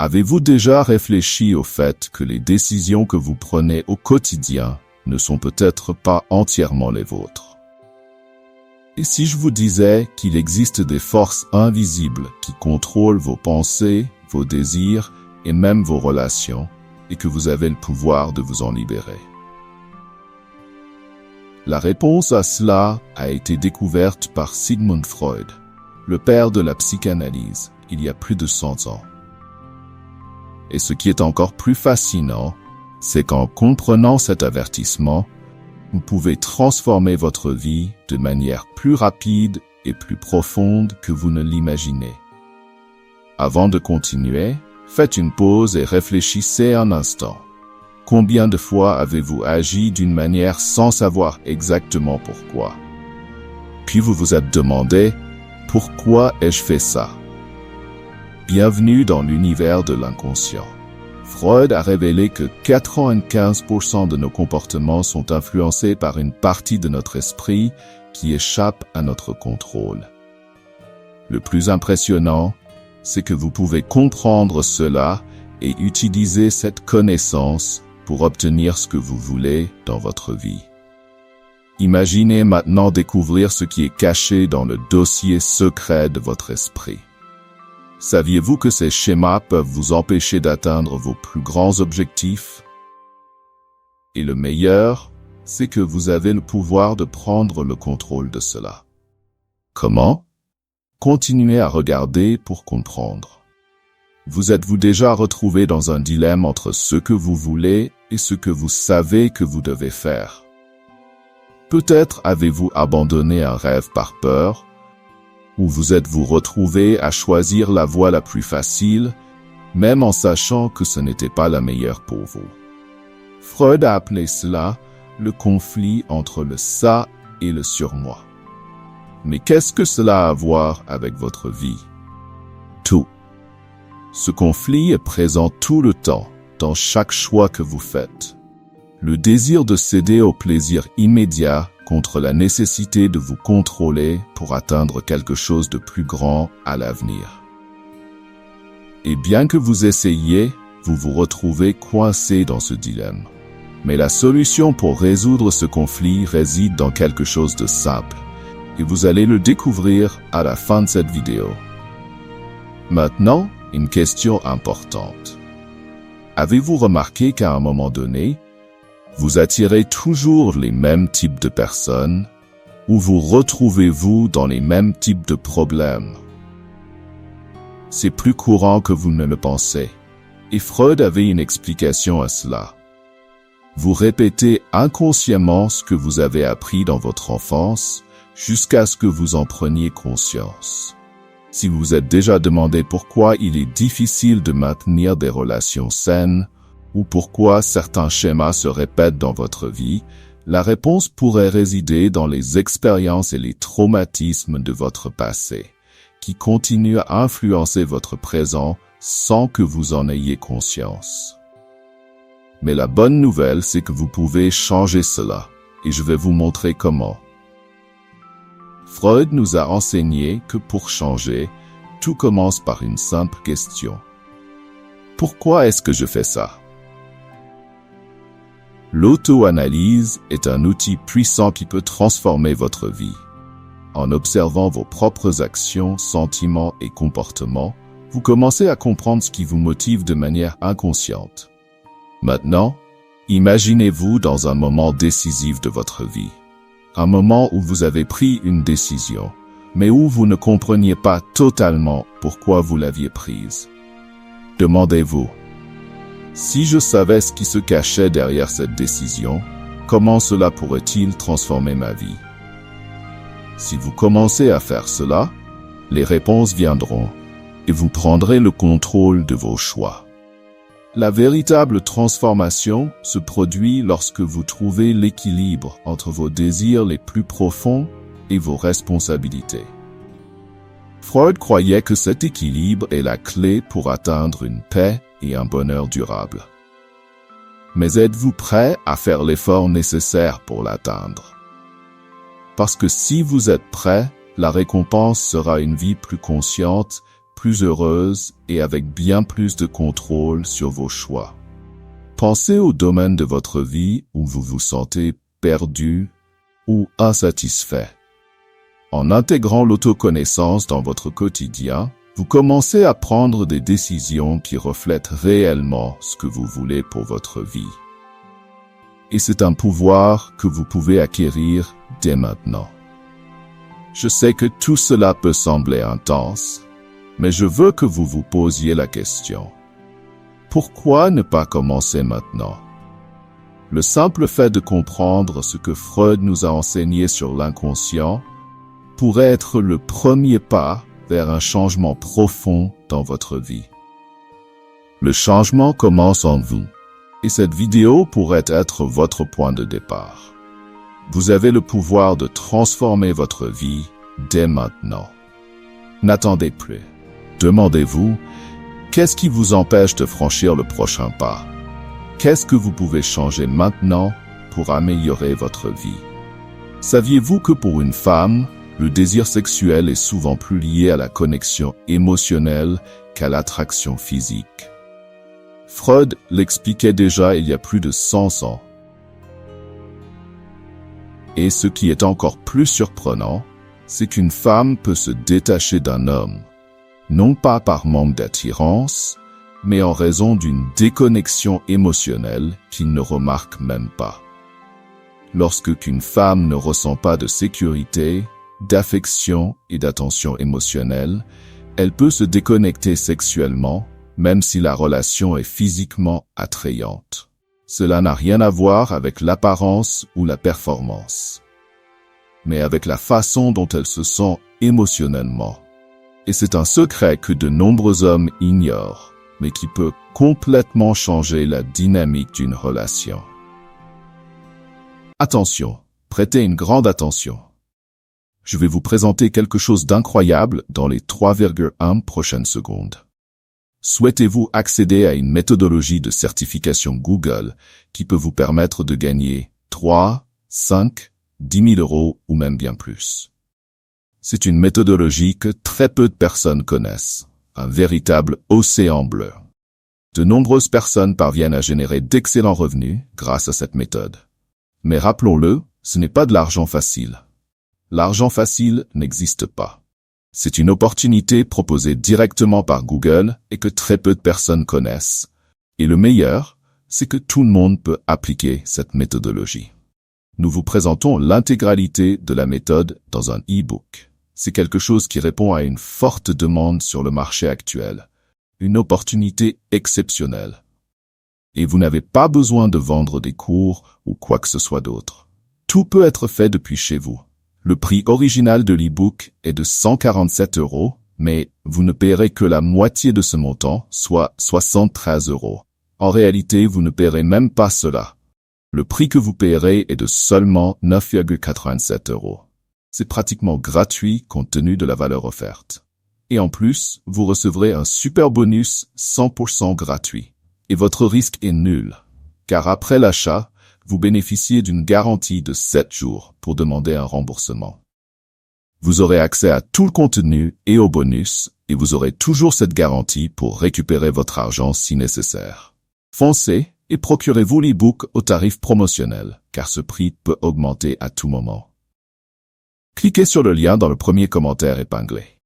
Avez-vous déjà réfléchi au fait que les décisions que vous prenez au quotidien ne sont peut-être pas entièrement les vôtres? Et si je vous disais qu'il existe des forces invisibles qui contrôlent vos pensées, vos désirs et même vos relations, et que vous avez le pouvoir de vous en libérer? La réponse à cela a été découverte par Sigmund Freud, le père de la psychanalyse, il y a plus de 100 ans. Et ce qui est encore plus fascinant, c'est qu'en comprenant cet avertissement, vous pouvez transformer votre vie de manière plus rapide et plus profonde que vous ne l'imaginez. Avant de continuer, faites une pause et réfléchissez un instant. Combien de fois avez-vous agi d'une manière sans savoir exactement pourquoi? Puis vous vous êtes demandé, pourquoi ai-je fait ça? Bienvenue dans l'univers de l'inconscient. Freud a révélé que 95% de nos comportements sont influencés par une partie de notre esprit qui échappe à notre contrôle. Le plus impressionnant, c'est que vous pouvez comprendre cela et utiliser cette connaissance pour obtenir ce que vous voulez dans votre vie. Imaginez maintenant découvrir ce qui est caché dans le dossier secret de votre esprit. Saviez-vous que ces schémas peuvent vous empêcher d'atteindre vos plus grands objectifs? Et le meilleur, c'est que vous avez le pouvoir de prendre le contrôle de cela. Comment? Continuez à regarder pour comprendre. Vous êtes-vous déjà retrouvé dans un dilemme entre ce que vous voulez et ce que vous savez que vous devez faire? Peut-être avez-vous abandonné un rêve par peur, ou vous êtes-vous retrouvé à choisir la voie la plus facile, même en sachant que ce n'était pas la meilleure pour vous. Freud a appelé cela le conflit entre le ça et le surmoi. Mais qu'est-ce que cela a à voir avec votre vie? Tout. Ce conflit est présent tout le temps, dans chaque choix que vous faites. Le désir de céder au plaisir immédiat contre la nécessité de vous contrôler pour atteindre quelque chose de plus grand à l'avenir. Et bien que vous essayiez, vous vous retrouvez coincé dans ce dilemme. Mais la solution pour résoudre ce conflit réside dans quelque chose de simple, et vous allez le découvrir à la fin de cette vidéo. Maintenant, une question importante. Avez-vous remarqué qu'à un moment donné, vous attirez toujours les mêmes types de personnes ou vous retrouvez-vous dans les mêmes types de problèmes? C'est plus courant que vous ne le pensez, et Freud avait une explication à cela. Vous répétez inconsciemment ce que vous avez appris dans votre enfance jusqu'à ce que vous en preniez conscience. Si vous vous êtes déjà demandé pourquoi il est difficile de maintenir des relations saines, ou pourquoi certains schémas se répètent dans votre vie, la réponse pourrait résider dans les expériences et les traumatismes de votre passé, qui continuent à influencer votre présent sans que vous en ayez conscience. Mais la bonne nouvelle, c'est que vous pouvez changer cela, et je vais vous montrer comment. Freud nous a enseigné que pour changer, tout commence par une simple question. Pourquoi est-ce que je fais ça? L'auto-analyse est un outil puissant qui peut transformer votre vie. En observant vos propres actions, sentiments et comportements, vous commencez à comprendre ce qui vous motive de manière inconsciente. Maintenant, imaginez-vous dans un moment décisif de votre vie. Un moment où vous avez pris une décision, mais où vous ne compreniez pas totalement pourquoi vous l'aviez prise. Demandez-vous, si je savais ce qui se cachait derrière cette décision, comment cela pourrait-il transformer ma vie? Si vous commencez à faire cela, les réponses viendront et vous prendrez le contrôle de vos choix. La véritable transformation se produit lorsque vous trouvez l'équilibre entre vos désirs les plus profonds et vos responsabilités. Freud croyait que cet équilibre est la clé pour atteindre une paix et un bonheur durable. Mais êtes-vous prêt à faire l'effort nécessaire pour l'atteindre? Parce que si vous êtes prêt, la récompense sera une vie plus consciente, plus heureuse et avec bien plus de contrôle sur vos choix. Pensez au domaine de votre vie où vous vous sentez perdu ou insatisfait. En intégrant l'autoconnaissance dans votre quotidien, vous commencez à prendre des décisions qui reflètent réellement ce que vous voulez pour votre vie. Et c'est un pouvoir que vous pouvez acquérir dès maintenant. Je sais que tout cela peut sembler intense, mais je veux que vous vous posiez la question. Pourquoi ne pas commencer maintenant? Le simple fait de comprendre ce que Freud nous a enseigné sur l'inconscient pourrait être le premier pas vers un changement profond dans votre vie. Le changement commence en vous, et cette vidéo pourrait être votre point de départ. Vous avez le pouvoir de transformer votre vie dès maintenant. N'attendez plus. Demandez-vous, qu'est-ce qui vous empêche de franchir le prochain pas? Qu'est-ce que vous pouvez changer maintenant pour améliorer votre vie? Saviez-vous que pour une femme, le désir sexuel est souvent plus lié à la connexion émotionnelle qu'à l'attraction physique? Freud l'expliquait déjà il y a plus de 100 ans. Et ce qui est encore plus surprenant, c'est qu'une femme peut se détacher d'un homme, non pas par manque d'attirance, mais en raison d'une déconnexion émotionnelle qu'il ne remarque même pas. Lorsque qu'une femme ne ressent pas de sécurité, d'affection et d'attention émotionnelle, elle peut se déconnecter sexuellement, même si la relation est physiquement attrayante. Cela n'a rien à voir avec l'apparence ou la performance, mais avec la façon dont elle se sent émotionnellement. Et c'est un secret que de nombreux hommes ignorent, mais qui peut complètement changer la dynamique d'une relation. Attention, prêtez une grande attention. Je vais vous présenter quelque chose d'incroyable dans les 3,1 prochaines secondes. Souhaitez-vous accéder à une méthodologie de certification Google qui peut vous permettre de gagner 3, 5, 10 000 euros ou même bien plus? C'est une méthodologie que très peu de personnes connaissent, un véritable océan bleu. De nombreuses personnes parviennent à générer d'excellents revenus grâce à cette méthode. Mais rappelons-le, ce n'est pas de l'argent facile. L'argent facile n'existe pas. C'est une opportunité proposée directement par Google et que très peu de personnes connaissent. Et le meilleur, c'est que tout le monde peut appliquer cette méthodologie. Nous vous présentons l'intégralité de la méthode dans un e-book. C'est quelque chose qui répond à une forte demande sur le marché actuel. Une opportunité exceptionnelle. Et vous n'avez pas besoin de vendre des cours ou quoi que ce soit d'autre. Tout peut être fait depuis chez vous. Le prix original de l'e-book est de 147 €, mais vous ne paierez que la moitié de ce montant, soit 73 €. En réalité, vous ne paierez même pas cela. Le prix que vous paierez est de seulement 9,87 €. C'est pratiquement gratuit compte tenu de la valeur offerte. Et en plus, vous recevrez un super bonus 100% gratuit. Et votre risque est nul, car après l'achat, vous bénéficiez d'une garantie de 7 jours pour demander un remboursement. Vous aurez accès à tout le contenu et aux bonus, et vous aurez toujours cette garantie pour récupérer votre argent si nécessaire. Foncez et procurez-vous l'e-book au tarif promotionnel, car ce prix peut augmenter à tout moment. Cliquez sur le lien dans le premier commentaire épinglé.